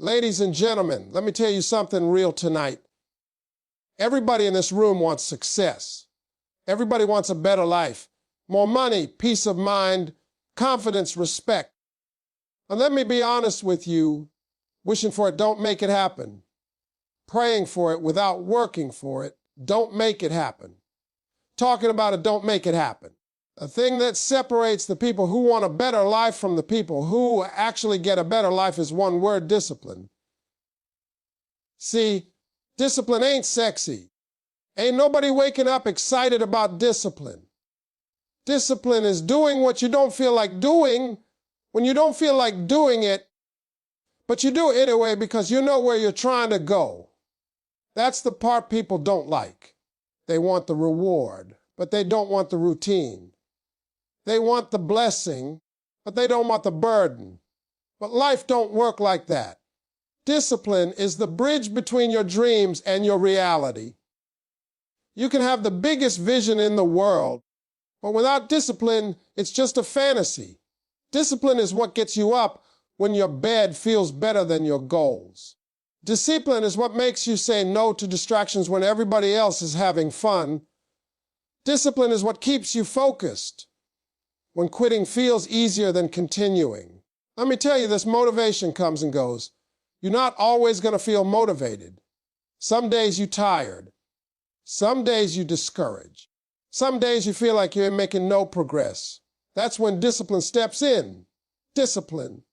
Ladies and gentlemen, let me tell you something real tonight. Everybody in this room wants success. Everybody wants a better life, more money, peace of mind, confidence, respect. And let me be honest with you, wishing for it don't make it happen. Praying for it without working for it don't make it happen. Talking about it don't make it happen. The thing that separates the people who want a better life from the people who actually get a better life is one word: discipline. See, discipline ain't sexy. Ain't nobody waking up excited about discipline. Discipline is doing what you don't feel like doing when you don't feel like doing it, but you do it anyway because you know where you're trying to go. That's the part people don't like. They want the reward, but they don't want the routine. They want the blessing, but they don't want the burden. But life don't work like that. Discipline is the bridge between your dreams and your reality. You can have the biggest vision in the world, but without discipline, it's just a fantasy. Discipline is what gets you up when your bed feels better than your goals. Discipline is what makes you say no to distractions when everybody else is having fun. Discipline is what keeps you focused when quitting feels easier than continuing. Let me tell you, this motivation comes and goes. You're not always going to feel motivated. Some days you're tired. Some days you're discouraged. Some days you feel like you're making no progress. That's when discipline steps in. Discipline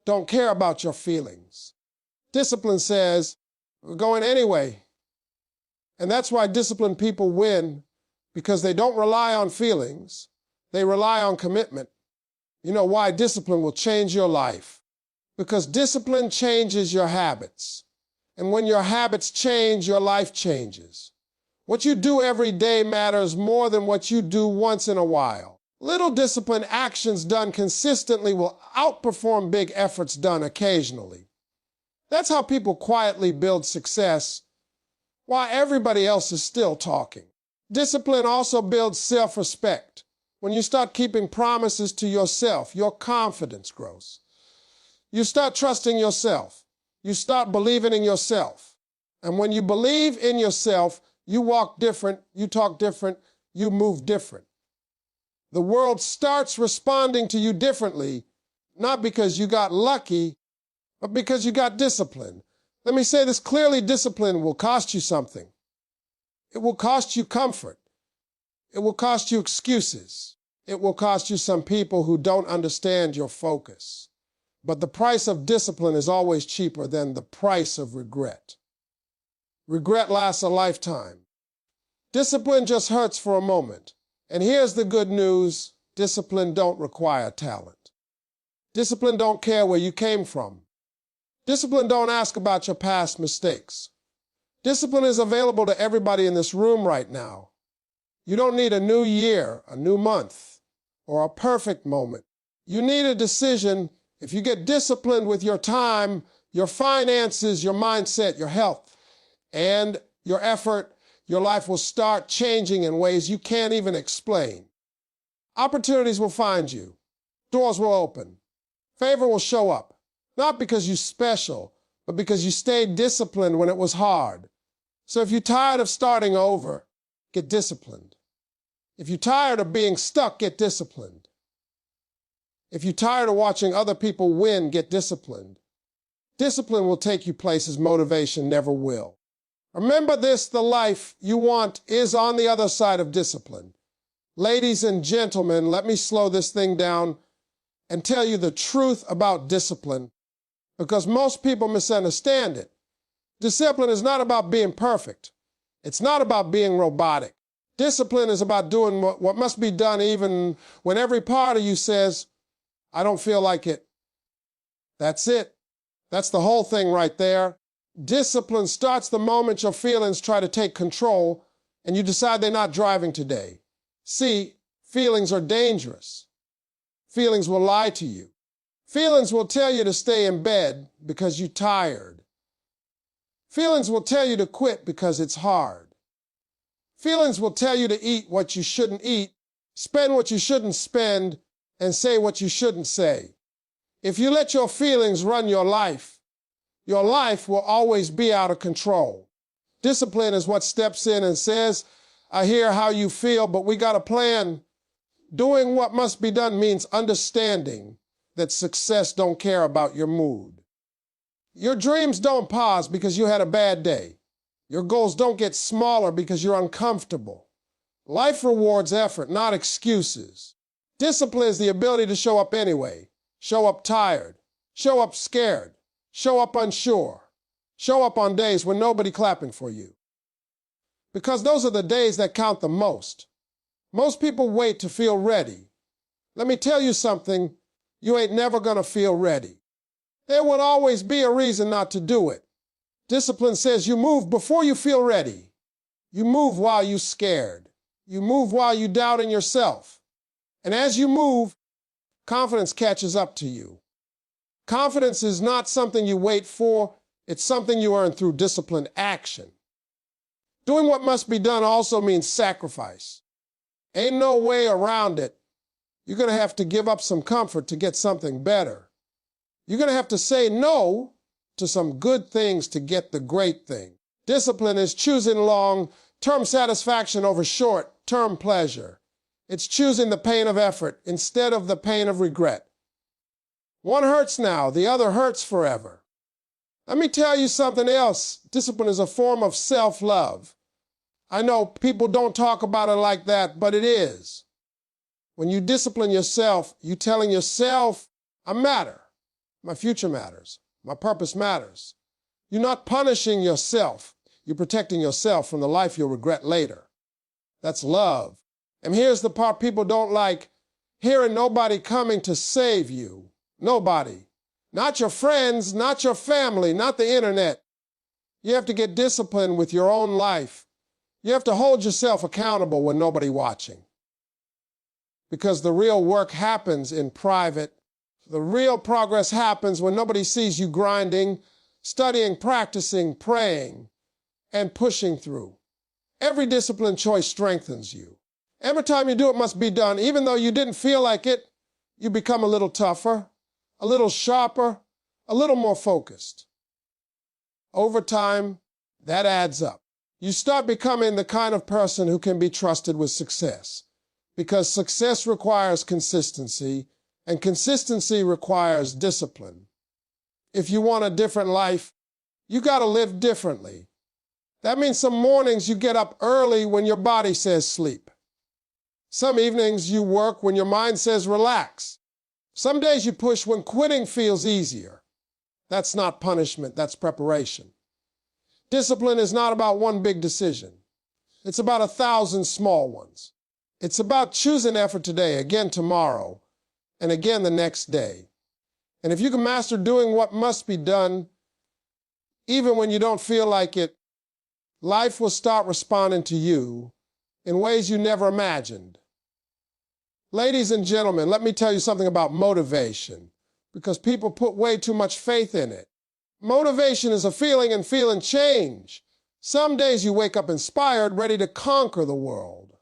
don't care about your feelings. Discipline says, we're going anyway. And that's why disciplined people win, because they don't rely on feelings. They rely on commitment. You know why discipline will change your life? Because discipline changes your habits. And when your habits change, your life changes. What you do every day matters more than what you do once in a while. Little disciplined actions done consistently will outperform big efforts done occasionally. That's how people quietly build success while everybody else is still talking. Discipline also builds self-respect. When you start keeping promises to yourself, your confidence grows. You start trusting yourself. You start believing in yourself. And when you believe in yourself, you walk different, you talk different, you move different. The world starts responding to you differently, not because you got lucky, but because you got discipline. Let me say this clearly: discipline will cost you something. It will cost you comfort. It will cost you excuses. It will cost you some people who don't understand your focus. But the price of discipline is always cheaper than the price of regret. Regret lasts a lifetime. Discipline just hurts for a moment. And here's the good news: discipline don't require talent. Discipline don't care where you came from. Discipline don't ask about your past mistakes. Discipline is available to everybody in this room right now. You don't need a new year, a new month, or a perfect moment. You need a decision. If you get disciplined with your time, your finances, your mindset, your health, and your effort, your life will start changing in ways you can't even explain. Opportunities will find you. Doors will open. Favor will show up. Not because you're special, but because you stayed disciplined when it was hard. So if you're tired of starting over, get disciplined. If you're tired of being stuck, get disciplined. If you're tired of watching other people win, get disciplined. Discipline will take you places motivation never will. Remember this: the life you want is on the other side of discipline. Ladies and gentlemen, let me slow this thing down and tell you the truth about discipline, because most people misunderstand it. Discipline is not about being perfect. It's not about being robotic. Discipline is about doing what must be done even when every part of you says, I don't feel like it. That's it. That's the whole thing right there. Discipline starts the moment your feelings try to take control and you decide they're not driving today. See, feelings are dangerous. Feelings will lie to you. Feelings will tell you to stay in bed because you're tired. Feelings will tell you to quit because it's hard. Feelings will tell you to eat what you shouldn't eat, spend what you shouldn't spend, and say what you shouldn't say. If you let your feelings run your life, your life will always be out of control. Discipline is what steps in and says, I hear how you feel, but we got a plan. Doing what must be done means understanding that success don't care about your mood. Your dreams don't pause because you had a bad day. Your goals don't get smaller because you're uncomfortable. Life rewards effort, not excuses. Discipline is the ability to show up anyway, show up tired, show up scared, show up unsure, show up on days when nobody clapping for you. Because those are the days that count the most. Most people wait to feel ready. Let me tell you something, you ain't never gonna feel ready. There will always be a reason not to do it. Discipline says you move before you feel ready. You move while you're scared. You move while you doubt in yourself. And as you move, confidence catches up to you. Confidence is not something you wait for, it's something you earn through disciplined action. Doing what must be done also means sacrifice. Ain't no way around it. You're gonna have to give up some comfort to get something better. You're gonna have to say no to some good things to get the great thing. Discipline is choosing long-term satisfaction over short-term pleasure. It's choosing the pain of effort instead of the pain of regret. One hurts now, the other hurts forever. Let me tell you something else. Discipline is a form of self-love. I know people don't talk about it like that, but it is. When you discipline yourself, you're telling yourself, I matter. My future matters. My purpose matters. You're not punishing yourself. You're protecting yourself from the life you'll regret later. That's love. And here's the part people don't like. Hearing nobody coming to save you. Nobody. Not your friends, not your family, not the internet. You have to get disciplined with your own life. You have to hold yourself accountable when nobody's watching. Because the real work happens in private. The real progress happens when nobody sees you grinding, studying, practicing, praying, and pushing through. Every disciplined choice strengthens you. Every time you do it must be done, even though you didn't feel like it, you become a little tougher, a little sharper, a little more focused. Over time, that adds up. You start becoming the kind of person who can be trusted with success, because success requires consistency, and consistency requires discipline. If you want a different life, you got to live differently. That means some mornings you get up early when your body says sleep. Some evenings you work when your mind says relax. Some days you push when quitting feels easier. That's not punishment, that's preparation. Discipline is not about one big decision. It's about 1,000 small ones. It's about choosing effort today, again tomorrow, and again the next day. And if you can master doing what must be done, even when you don't feel like it, life will start responding to you in ways you never imagined. Ladies and gentlemen, let me tell you something about motivation, because people put way too much faith in it. Motivation is a feeling, and feeling change. Some days you wake up inspired, ready to conquer the world.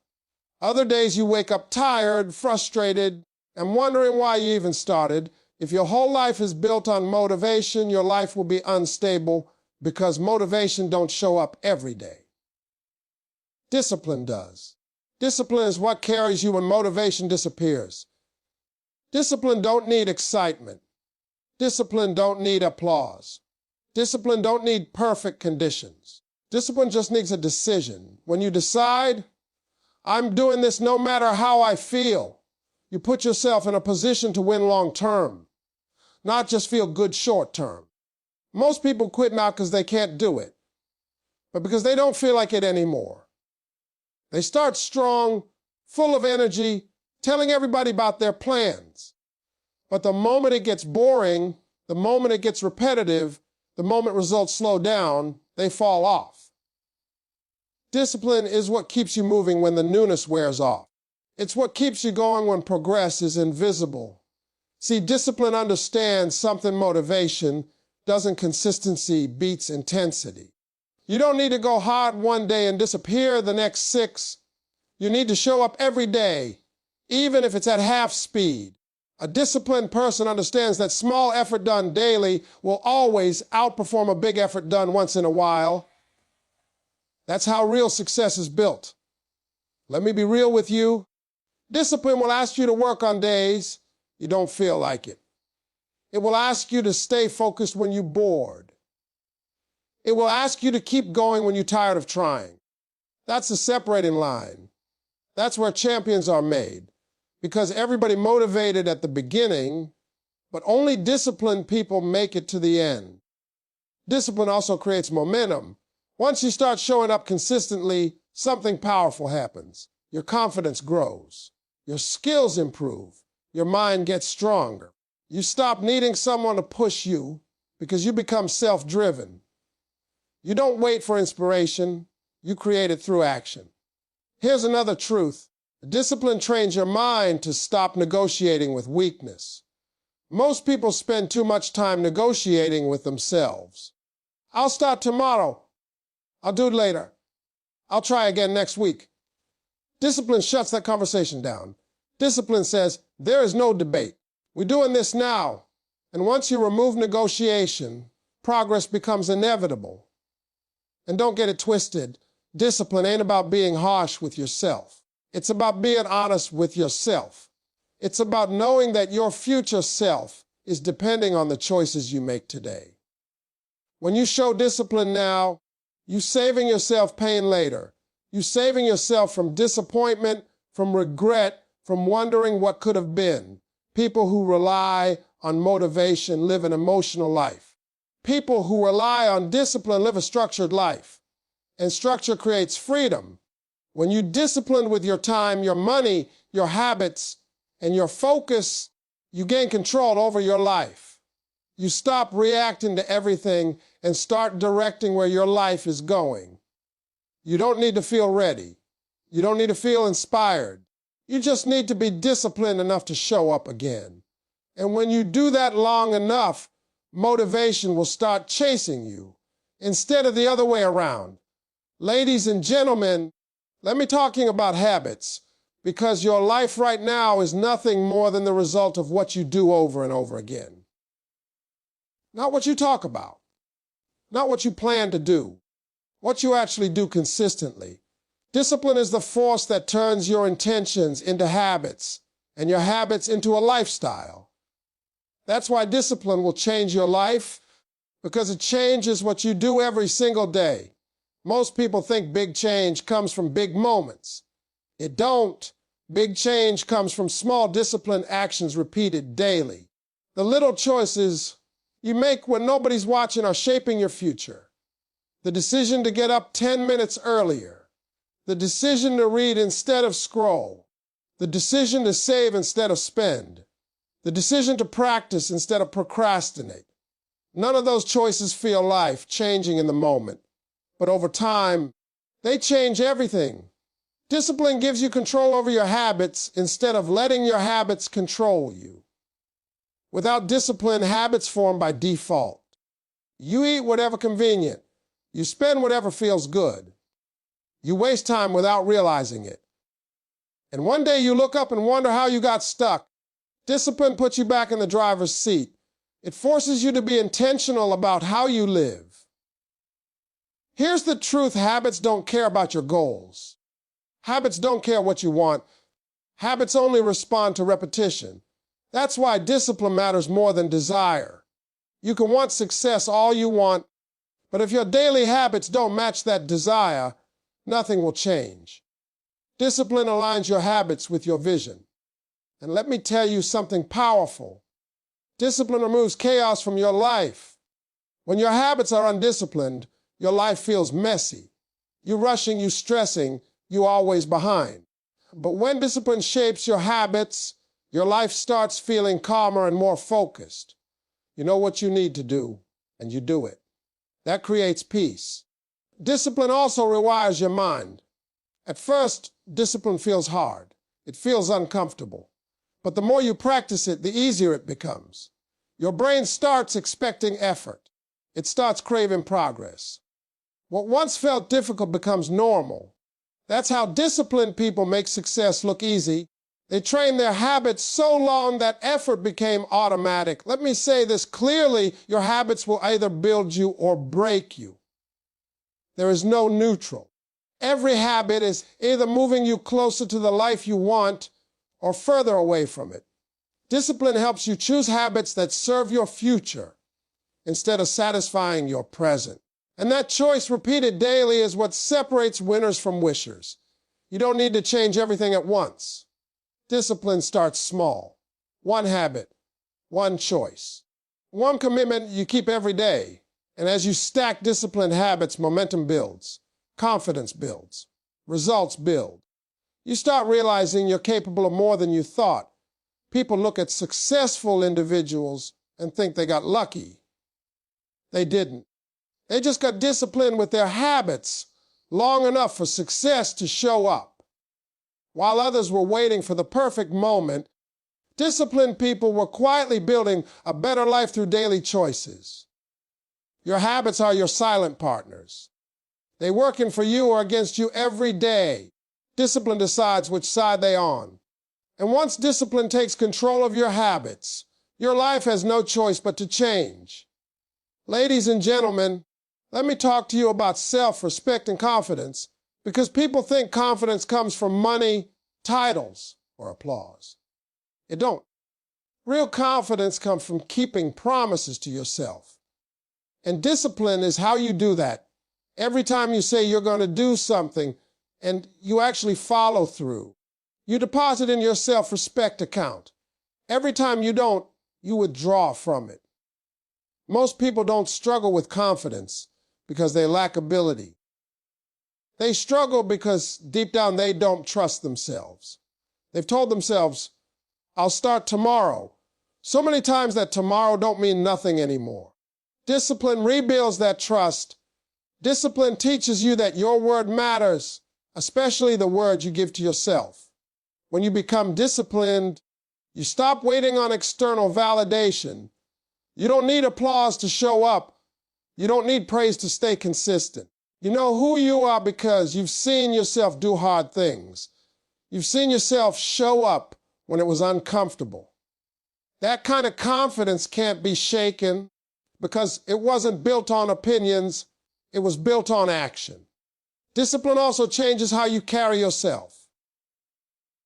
Other days you wake up tired, frustrated, and wondering why you even started. If your whole life is built on motivation, your life will be unstable, because motivation don't show up every day. Discipline does. Discipline is what carries you when motivation disappears. Discipline don't need excitement. Discipline don't need applause. Discipline don't need perfect conditions. Discipline just needs a decision. When you decide, I'm doing this no matter how I feel, you put yourself in a position to win long term, not just feel good short term. Most people quit not because they can't do it, but because they don't feel like it anymore. They start strong, full of energy, telling everybody about their plans. But the moment it gets boring, the moment it gets repetitive, the moment results slow down, they fall off. Discipline is what keeps you moving when the newness wears off. It's what keeps you going when progress is invisible. See, discipline understands something motivation doesn't. Consistency beats intensity. You don't need to go hard one day and disappear the next 6. You need to show up every day, even if it's at half speed. A disciplined person understands that small effort done daily will always outperform a big effort done once in a while. That's how real success is built. Let me be real with you. Discipline will ask you to work on days you don't feel like it. It will ask you to stay focused when you're bored. It will ask you to keep going when you're tired of trying. That's the separating line. That's where champions are made. Because everybody motivated at the beginning, but only disciplined people make it to the end. Discipline also creates momentum. Once you start showing up consistently, something powerful happens. Your confidence grows. Your skills improve. Your mind gets stronger. You stop needing someone to push you because you become self-driven. You don't wait for inspiration. You create it through action. Here's another truth. Discipline trains your mind to stop negotiating with weakness. Most people spend too much time negotiating with themselves. I'll start tomorrow. I'll do it later. I'll try again next week. Discipline shuts that conversation down. Discipline says, there is no debate. We're doing this now. And once you remove negotiation, progress becomes inevitable. And don't get it twisted. Discipline ain't about being harsh with yourself. It's about being honest with yourself. It's about knowing that your future self is depending on the choices you make today. When you show discipline now, you're saving yourself pain later. You're saving yourself from disappointment, from regret, from wondering what could have been. People who rely on motivation live an emotional life. People who rely on discipline live a structured life. And structure creates freedom. When you're disciplined with your time, your money, your habits, and your focus, you gain control over your life. You stop reacting to everything and start directing where your life is going. You don't need to feel ready. You don't need to feel inspired. You just need to be disciplined enough to show up again. And when you do that long enough, motivation will start chasing you instead of the other way around. Ladies and gentlemen, let me talking about habits, because your life right now is nothing more than the result of what you do over and over again. Not what you talk about, not what you plan to do, what you actually do consistently. Discipline is the force that turns your intentions into habits and your habits into a lifestyle. That's why discipline will change your life, because it changes what you do every single day. Most people think big change comes from big moments. It don't. Big change comes from small disciplined actions repeated daily. The little choices you make when nobody's watching are shaping your future. The decision to get up 10 minutes earlier. The decision to read instead of scroll. The decision to save instead of spend. The decision to practice instead of procrastinate. None of those choices feel life-changing in the moment. But over time, they change everything. Discipline gives you control over your habits instead of letting your habits control you. Without discipline, habits form by default. You eat whatever convenient. You spend whatever feels good. You waste time without realizing it. And one day you look up and wonder how you got stuck. Discipline puts you back in the driver's seat. It forces you to be intentional about how you live. Here's the truth: habits don't care about your goals. Habits don't care what you want. Habits only respond to repetition. That's why discipline matters more than desire. You can want success all you want, but if your daily habits don't match that desire, nothing will change. Discipline aligns your habits with your vision. And let me tell you something powerful. Discipline removes chaos from your life. When your habits are undisciplined, your life feels messy. You're rushing, you're stressing, you're always behind. But when discipline shapes your habits, your life starts feeling calmer and more focused. You know what you need to do, and you do it. That creates peace. Discipline also rewires your mind. At first, discipline feels hard. It feels uncomfortable. But the more you practice it, the easier it becomes. Your brain starts expecting effort. It starts craving progress. What once felt difficult becomes normal. That's how disciplined people make success look easy They trained their habits so long that effort became automatic. Let me say this clearly, your habits will either build you or break you. There is no neutral. Every habit is either moving you closer to the life you want or further away from it. Discipline helps you choose habits that serve your future instead of satisfying your present. And that choice repeated daily is what separates winners from wishers. You don't need to change everything at once. Discipline starts small. One habit, one choice. One commitment you keep every day. And as you stack disciplined habits, momentum builds, confidence builds, results build. You start realizing you're capable of more than you thought. People look at successful individuals and think they got lucky. They didn't. They just got disciplined with their habits long enough for success to show up. While others were waiting for the perfect moment, disciplined people were quietly building a better life through daily choices. Your habits are your silent partners. They working for you or against you every day. Discipline decides which side they're on. And once discipline takes control of your habits, your life has no choice but to change. Ladies and gentlemen, let me talk to you about self-respect and confidence, because people think confidence comes from money, titles, or applause. It don't. Real confidence comes from keeping promises to yourself. And discipline is how you do that. Every time you say you're going to do something and you actually follow through, you deposit in your self-respect account. Every time you don't, you withdraw from it. Most people don't struggle with confidence because they lack ability. They struggle because deep down they don't trust themselves. They've told themselves, I'll start tomorrow, so many times that tomorrow don't mean nothing anymore. Discipline rebuilds that trust. Discipline teaches you that your word matters, especially the word you give to yourself. When you become disciplined, you stop waiting on external validation. You don't need applause to show up. You don't need praise to stay consistent. You know who you are because you've seen yourself do hard things. You've seen yourself show up when it was uncomfortable. That kind of confidence can't be shaken because it wasn't built on opinions, it was built on action. Discipline also changes how you carry yourself.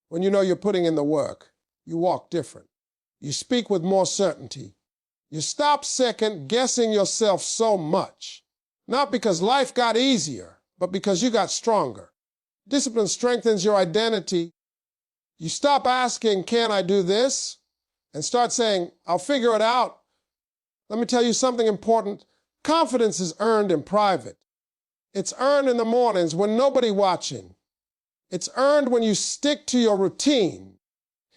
When you know you're putting in the work, you walk different. You speak with more certainty. You stop second guessing yourself so much, not because life got easier, but because you got stronger. Discipline strengthens your identity. You stop asking, can I do this? And start saying, I'll figure it out. Let me tell you something important. Confidence is earned in private. It's earned in the mornings when nobody's watching. It's earned when you stick to your routine.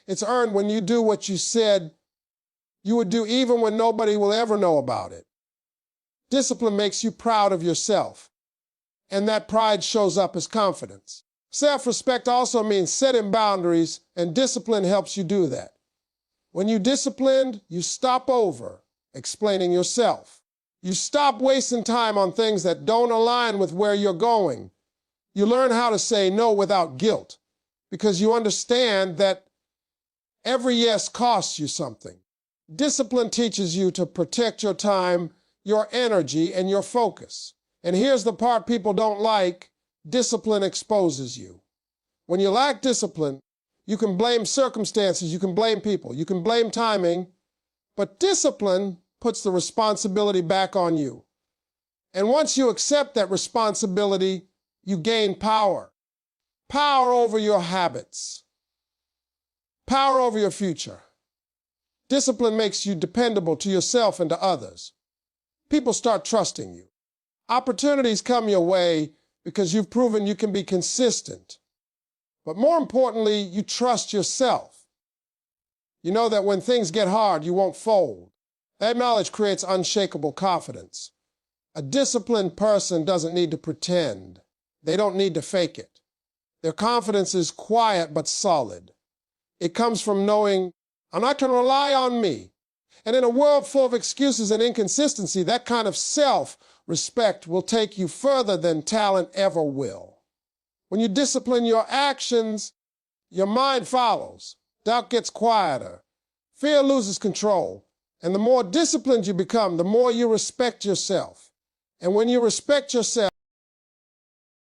It's earned when you do what you said you would do even when nobody will ever know about it. Discipline makes you proud of yourself, and that pride shows up as confidence. Self-respect also means setting boundaries, and discipline helps you do that. When you're disciplined, you stop over explaining yourself. You stop wasting time on things that don't align with where you're going. You learn how to say no without guilt because you understand that every yes costs you something. Discipline teaches you to protect your time, your energy, and your focus. And here's the part people don't like. Discipline exposes you. When you lack discipline, you can blame circumstances, you can blame people, you can blame timing, but discipline puts the responsibility back on you. And once you accept that responsibility, you gain power. Power over your habits. Power over your future. Discipline makes you dependable to yourself and to others. People start trusting you. Opportunities come your way because you've proven you can be consistent. But more importantly, you trust yourself. You know that when things get hard, you won't fold. That knowledge creates unshakable confidence. A disciplined person doesn't need to pretend. They don't need to fake it. Their confidence is quiet but solid. It comes from knowing, I'm not going to rely on me. And in a world full of excuses and inconsistency, that kind of self-respect will take you further than talent ever will. When you discipline your actions, Your mind follows. Doubt gets quieter. Fear loses control. And the more disciplined you become, the more you respect yourself. And when you respect yourself,